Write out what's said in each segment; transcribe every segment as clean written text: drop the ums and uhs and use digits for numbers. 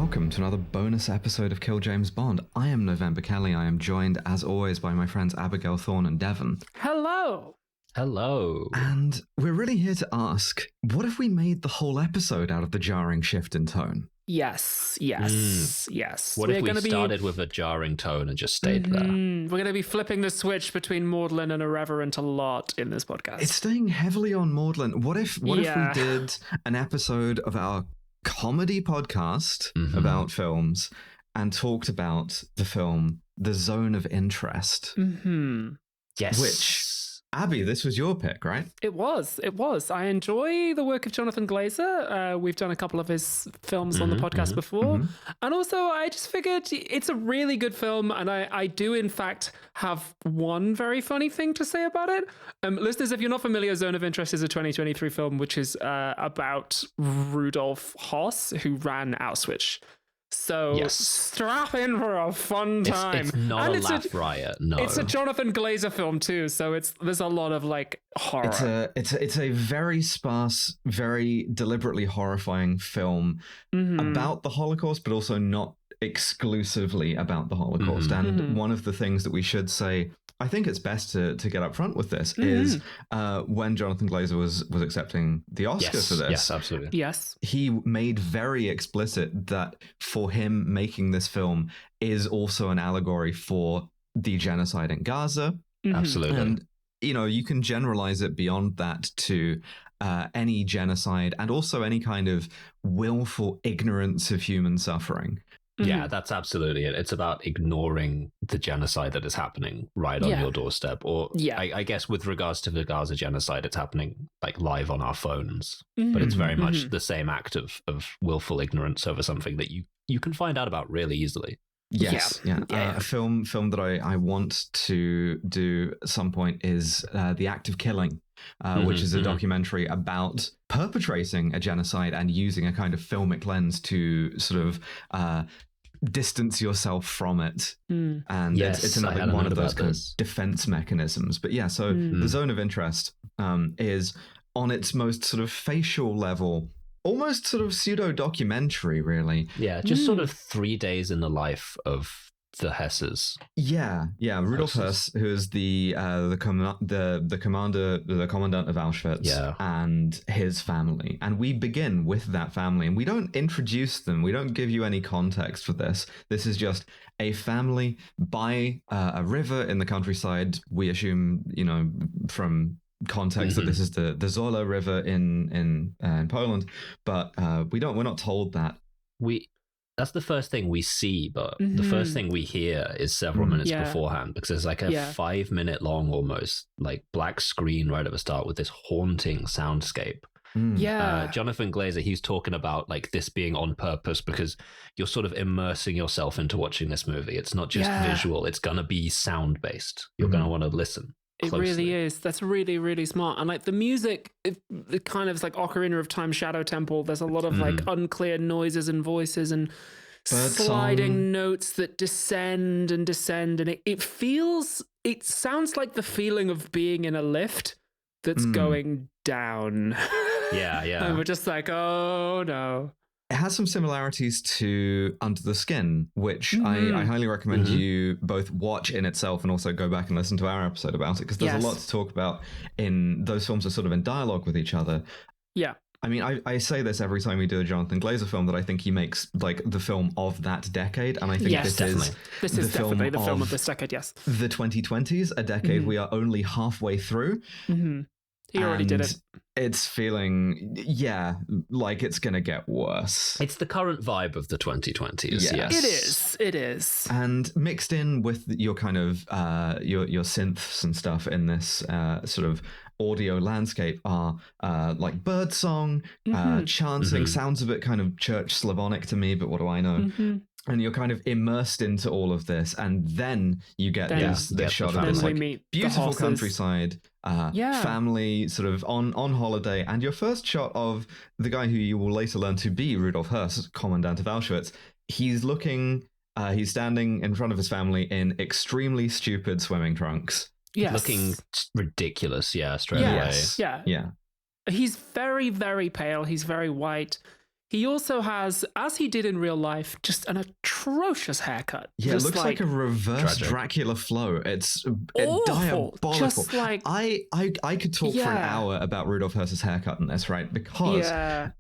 welcome to another bonus episode of Kill James Bond. I am November Kelly. I am joined, as always, by my friends Abigail Thorne and Devon. Hello! Hello. And we're really here to ask, what if we made the whole episode out of the jarring shift in tone? Yes. What if we started with a jarring tone and just stayed there? We're going to be flipping the switch between maudlin and irreverent a lot in this podcast. It's staying heavily on maudlin. What if we did an episode of our comedy podcast about films and talked about the film The Zone of Interest? Yes. Which, Abby, this was your pick, right? It was. I enjoy the work of Jonathan Glazer. We've done a couple of his films on the podcast before. And also, I just figured it's a really good film. And I do, in fact, have one very funny thing to say about it. Listeners, if you're not familiar, Zone of Interest is a 2023 film, which is about Rudolph Hoess, who ran Auschwitz. So strap in for a fun time. It's not a laugh riot. No, it's a Jonathan Glazer film too. So there's a lot of like horror. It's a very sparse, very deliberately horrifying film about the Holocaust, but also not exclusively about the Holocaust. And one of the things that we should say, I think it's best to get up front with this, is when Jonathan Glazer was accepting the Oscar for this. Yes, absolutely. Yes. He made very explicit that for him making this film is also an allegory for the genocide in Gaza. Absolutely. And, you know, you can generalize it beyond that to any genocide and also any kind of willful ignorance of human suffering. Yeah, that's absolutely it. It's about ignoring the genocide that is happening right on your doorstep. Or I guess with regards to the Gaza genocide, it's happening like live on our phones. But it's very much the same act of willful ignorance over something that you can find out about really easily. Yes, a film that I want to do at some point is The Act of Killing, which is a documentary about perpetrating a genocide and using a kind of filmic lens to sort of distance yourself from it. And it's another one of those kind of defense mechanisms. But yeah, so The Zone of Interest is on its most sort of facial level, almost sort of pseudo-documentary, really. Yeah, just sort of 3 days in the life of the Hoesses. Yeah. Rudolph Hoess, who is the commandant of Auschwitz, and his family. And we begin with that family, and we don't introduce them. We don't give you any context for this. This is just a family by a river in the countryside. We assume, you know, from context that this is the Zola River in Poland, but we're not told that. That's the first thing we see, but the first thing we hear is several minutes beforehand, because there's like a 5 minute long almost like black screen right at the start with this haunting soundscape. Jonathan Glazer, he's talking about like this being on purpose because you're sort of immersing yourself into watching this movie. It's not just visual, it's gonna be sound based. You're gonna want to listen. It really is. That's really, really smart. And like the music, it kind of is like Ocarina of Time, Shadow Temple. There's a lot of like unclear noises and voices and sliding notes that descend. And it sounds like the feeling of being in a lift that's going down. Yeah. And we're just like, oh no. It has some similarities to Under the Skin, which I highly recommend you both watch in itself and also go back and listen to our episode about it, because there's a lot to talk about in those films are sort of in dialogue with each other. Yeah. I mean, I say this every time we do a Jonathan Glazer film, that I think he makes like the film of that decade. And I think this is definitely the film of this decade, yes. The 2020s, a decade we are only halfway through. He already did it. It's feeling, like it's going to get worse. It's the current vibe of the 2020s. Yes. It is. And mixed in with your kind of, your synths and stuff in this sort of audio landscape are like birdsong, chanting, sounds a bit kind of church Slavonic to me, but what do I know? And you're kind of immersed into all of this, and then you get this shot of this like beautiful countryside, family sort of on holiday, and your first shot of the guy who you will later learn to be Rudolph Hoess, commandant of Auschwitz. He's standing in front of his family in extremely stupid swimming trunks. Yes. Looking ridiculous, straight away. Yeah. He's very, very pale. He's very white. he also has, as he did in real life, just an atrocious haircut. Yeah, just it looks like a reverse Dracula flow. It's diabolical. Just like, I could talk for an hour about Rudolph Hoess's haircut in this, right? Because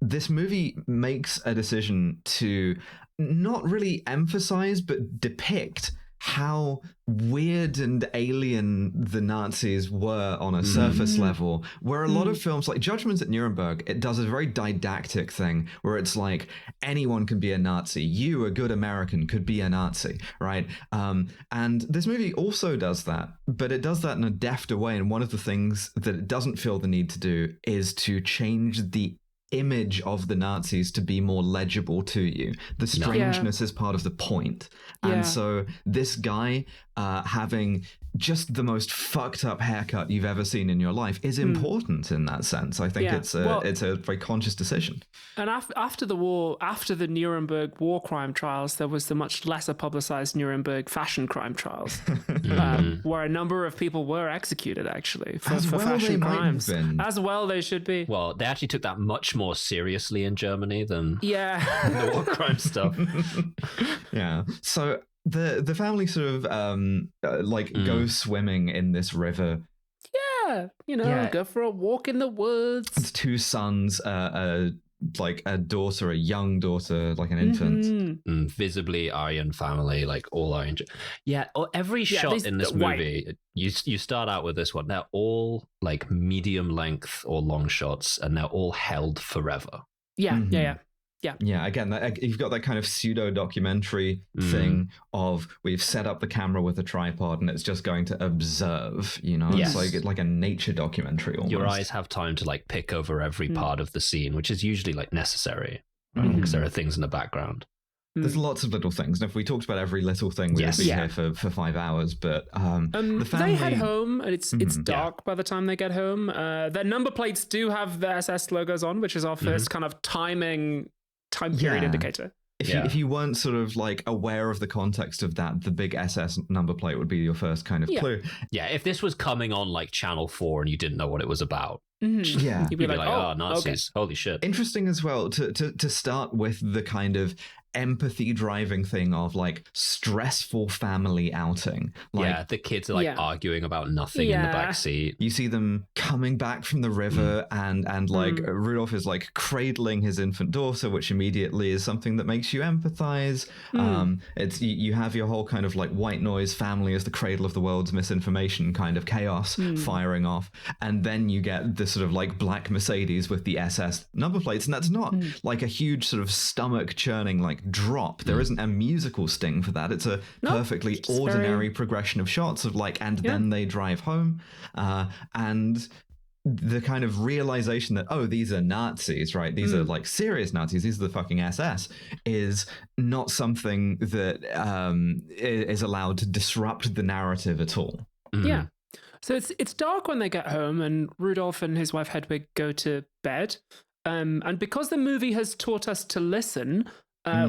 this movie makes a decision to not really emphasize, but depict how weird and alien the Nazis were on a surface level, where a lot of films like Judgment at Nuremberg, it does a very didactic thing where it's like anyone can be a Nazi. You, a good American, could be a Nazi, right? And this movie also does that, but it does that in a defter way. And one of the things that it doesn't feel the need to do is to change the image of the Nazis to be more legible to you. The strangeness is part of the point. And so this guy having just the most fucked up haircut you've ever seen in your life is important in that sense. I think it's a very conscious decision. And after the war, after the Nuremberg war crime trials, there was the much lesser publicized Nuremberg fashion crime trials, where a number of people were executed actually for fashion crimes. As well they should be. Well, they actually took that much more seriously in Germany than the war crime stuff. Yeah. So the family sort of go swimming in this river. Go for a walk in the woods. It's two sons, like a daughter, a young daughter, like an infant. Visibly Aryan family, like all Aryan. Every shot in this movie, you start out with this one. They're all like medium length or long shots, and they're all held forever. Yeah, again, you've got that kind of pseudo-documentary thing of we've set up the camera with a tripod and it's just going to observe, It's like a nature documentary almost. Your eyes have time to like pick over every part of the scene, which is usually like necessary, right? Because there are things in the background. There's lots of little things. And if we talked about every little thing, we would be here for 5 hours. But the family... They head home, and it's dark by the time they get home. Their number plates do have the SS logos on, which is our first kind of time period indicator. If you weren't sort of like aware of the context of that, the big SS number plate would be your first kind of clue. Yeah, if this was coming on like Channel 4 and you didn't know what it was about, you'd be like, oh, Nazis, holy shit. Interesting as well to start with the kind of empathy driving thing of like stressful family outing. Like, the kids are like arguing about nothing in the backseat. You see them coming back from the river and like Rudolph is like cradling his infant daughter, which immediately is something that makes you empathize. It's you have your whole kind of like white noise family as the cradle of the world's misinformation kind of chaos firing off, and then you get this sort of like black Mercedes with the SS number plates, and that's not like a huge sort of stomach churning like drop. There isn't a musical sting for that. It's a perfectly ordinary progression of shots of like, and then they drive home, and the kind of realization that, oh, these are Nazis, right? These are like serious Nazis. These are the fucking SS, is not something that is allowed to disrupt the narrative at all. Yeah. So it's dark when they get home, and Rudolph and his wife Hedwig go to bed. And because the movie has taught us to listen,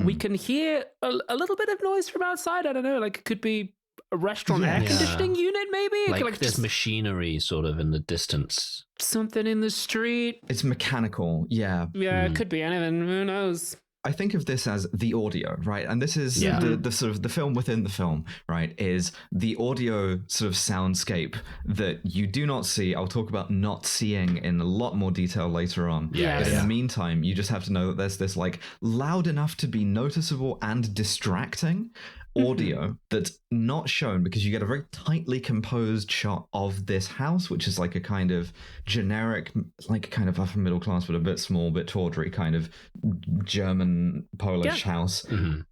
we can hear a little bit of noise from outside. I don't know, like it could be a restaurant air conditioning unit, maybe. Like there's machinery sort of in the distance. Something in the street. It's mechanical, Yeah, it could be anything. Who knows? I think of this as the audio, right? And this is the sort of the film within the film, right? Is the audio sort of soundscape that you do not see. I'll talk about not seeing in a lot more detail later on. But in the meantime, you just have to know that there's this like loud enough to be noticeable and distracting audio that's not shown, because you get a very tightly composed shot of this house, which is like a kind of generic, like kind of upper middle class, but a bit small, bit tawdry kind of German Polish house.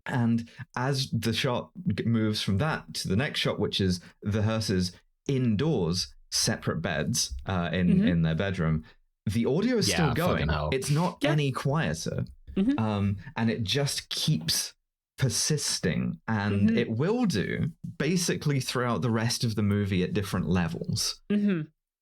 And as the shot moves from that to the next shot, which is the Hoesses indoors, separate beds in their bedroom, the audio is still going. It's not any quieter. And it just keeps persisting, and it will do basically throughout the rest of the movie at different levels.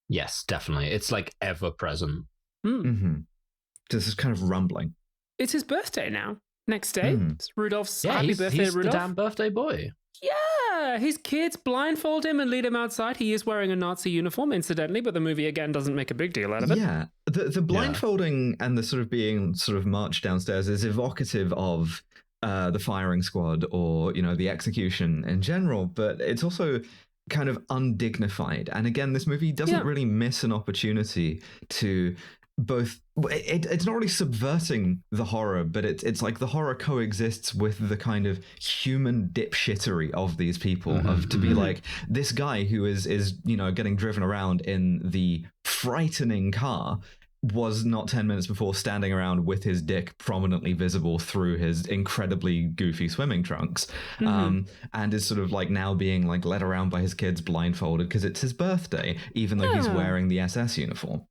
Yes, definitely. It's like ever present. This is kind of rumbling. It's his birthday now. Next day. It's Rudolph's happy birthday, he's Rudolph. The damn birthday boy. Yeah, Yeah, his kids blindfold him and lead him outside. He is wearing a Nazi uniform, incidentally, but the movie again doesn't make a big deal out of it. Yeah, the blindfolding and the sort of being sort of marched downstairs is evocative of the firing squad or, the execution in general, but it's also kind of undignified. And again, this movie doesn't really miss an opportunity to both. It's not really subverting the horror, but it's like the horror coexists with the kind of human dipshittery of these people, be like, this guy who is getting driven around in the frightening car was not 10 minutes before standing around with his dick prominently visible through his incredibly goofy swimming trunks, and is sort of like now being like led around by his kids blindfolded because it's his birthday, even though he's wearing the SS uniform.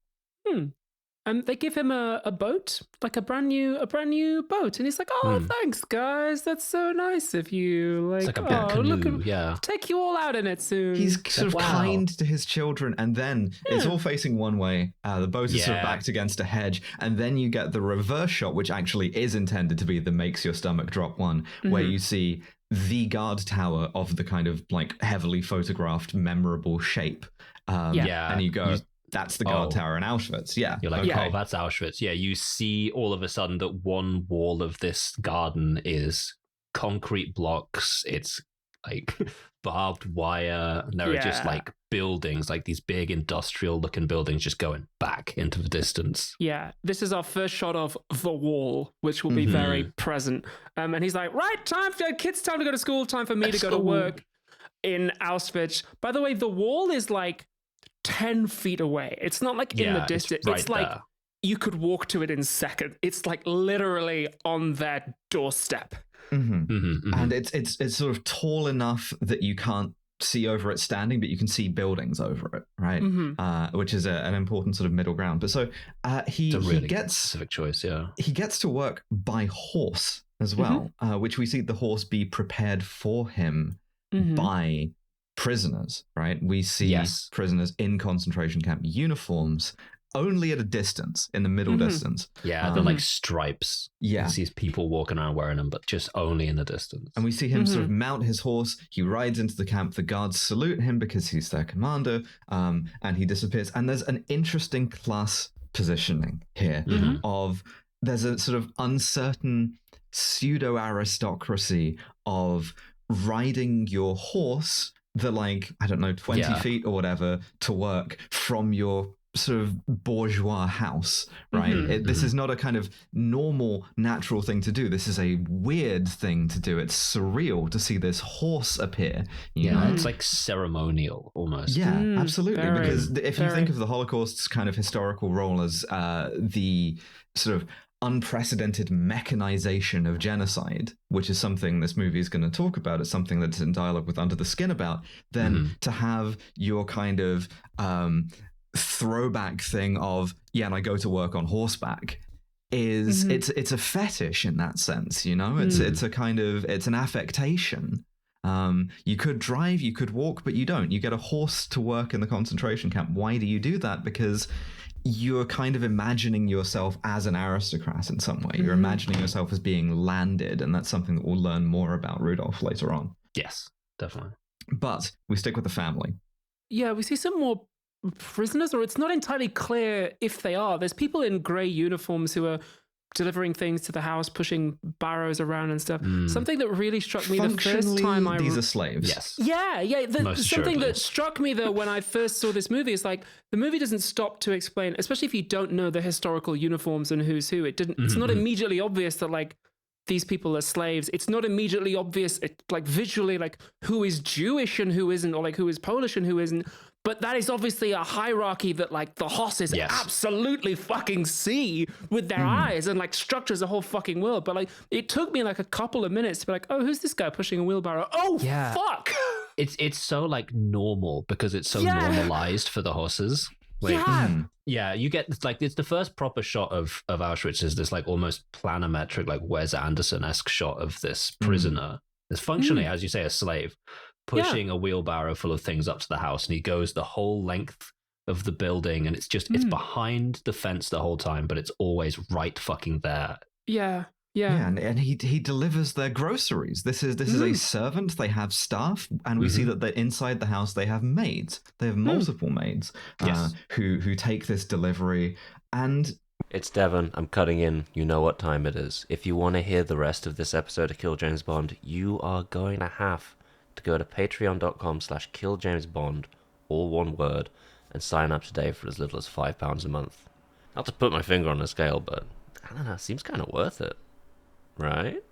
They give him a boat, like a brand new boat, and he's like, "Oh, thanks, guys. That's so nice of you." Like, it's like a canoe, take you all out in it soon. He's sort of kind to his children, and then it's all facing one way. The boat is sort of backed against a hedge, and then you get the reverse shot, which actually is intended to be the makes your stomach drop one, where you see the guard tower of the kind of like heavily photographed, memorable shape. And you go. That's the guard tower in Auschwitz. Yeah. You're like, oh, that's Auschwitz. Yeah. You see all of a sudden that one wall of this garden is concrete blocks. It's like barbed wire. And there are just like buildings, like these big industrial looking buildings just going back into the distance. Yeah. This is our first shot of the wall, which will be very present. And he's like, right, time for kids, time to go to school, time for me to go to work in Auschwitz. By the way, the wall is like 10 feet away. It's not like in the distance. It's like you could walk to it in seconds. It's like literally on their doorstep. And it's sort of tall enough that you can't see over it standing, but you can see buildings over it, right? Which is an important sort of middle ground. But so he gets specific choice. He gets to work by horse as well, which we see the horse be prepared for him by prisoners, right? We see prisoners in concentration camp uniforms only at a distance, in the middle distance. Yeah, they're like stripes. Yeah. You see people walking around wearing them, but just only in the distance. And we see him sort of mount his horse. He rides into the camp. The guards salute him because he's their commander, and he disappears. And there's an interesting class positioning here of there's a sort of uncertain pseudo-aristocracy of riding your horse the 20 feet or whatever to work from your sort of bourgeois house, right? This is not a kind of normal, natural thing to do. This is a weird thing to do. It's surreal to see this horse appear. You know? It's like ceremonial almost. Yeah, absolutely. Because if you think of the Holocaust's kind of historical role as the sort of unprecedented mechanization of genocide, which is something this movie is going to talk about, it's something that's in dialogue with Under the Skin about, then to have your kind of throwback thing of, and I go to work on horseback is it's a fetish in that sense, you know? It's a kind of, it's an affectation. You could drive, you could walk, but you don't. You get a horse to work in the concentration camp. Why do you do that? Because you're kind of imagining yourself as an aristocrat in some way. You're imagining yourself as being landed, and that's something that we'll learn more about Rudolph later on. Yes, definitely. But we stick with the family. Yeah, we see some more prisoners, or it's not entirely clear if they are. There's people in grey uniforms who are delivering things to the house, pushing barrows around and stuff. Something that really struck me the first time these are slaves. Yes. Yeah. Something that struck me though when I first saw this movie is like the movie doesn't stop to explain, especially if you don't know the historical uniforms and who's who. It's not immediately obvious that like these people are slaves. It's not immediately obvious, like visually, like who is Jewish and who isn't, or like who is Polish and who isn't. But that is obviously a hierarchy that like the Hoesses absolutely fucking see with their eyes and like structures the whole fucking world. But like it took me like a couple of minutes to be like, oh, who's this guy pushing a wheelbarrow? Oh, fuck. It's so like normal because it's so normalized for the Hoesses. Like, you get like it's the first proper shot of Auschwitz is this like almost planimetric, like Wes Anderson-esque shot of this prisoner. It's functionally, as you say, a slave pushing a wheelbarrow full of things up to the house, and he goes the whole length of the building, and it's just it's behind the fence the whole time, but it's always right fucking there. Yeah. Yeah. And he delivers their groceries. This is a servant. They have staff, and we see that inside the house they have maids. They have multiple maids who take this delivery. And it's Devon. I'm cutting in. You know what time it is. If you want to hear the rest of this episode of Kill James Bond, you are going to have to go to patreon.com/killjamesbond, all one word, and sign up today for as little as £5 a month. Not to put my finger on the scale, but I don't know, it seems kind of worth it. Right?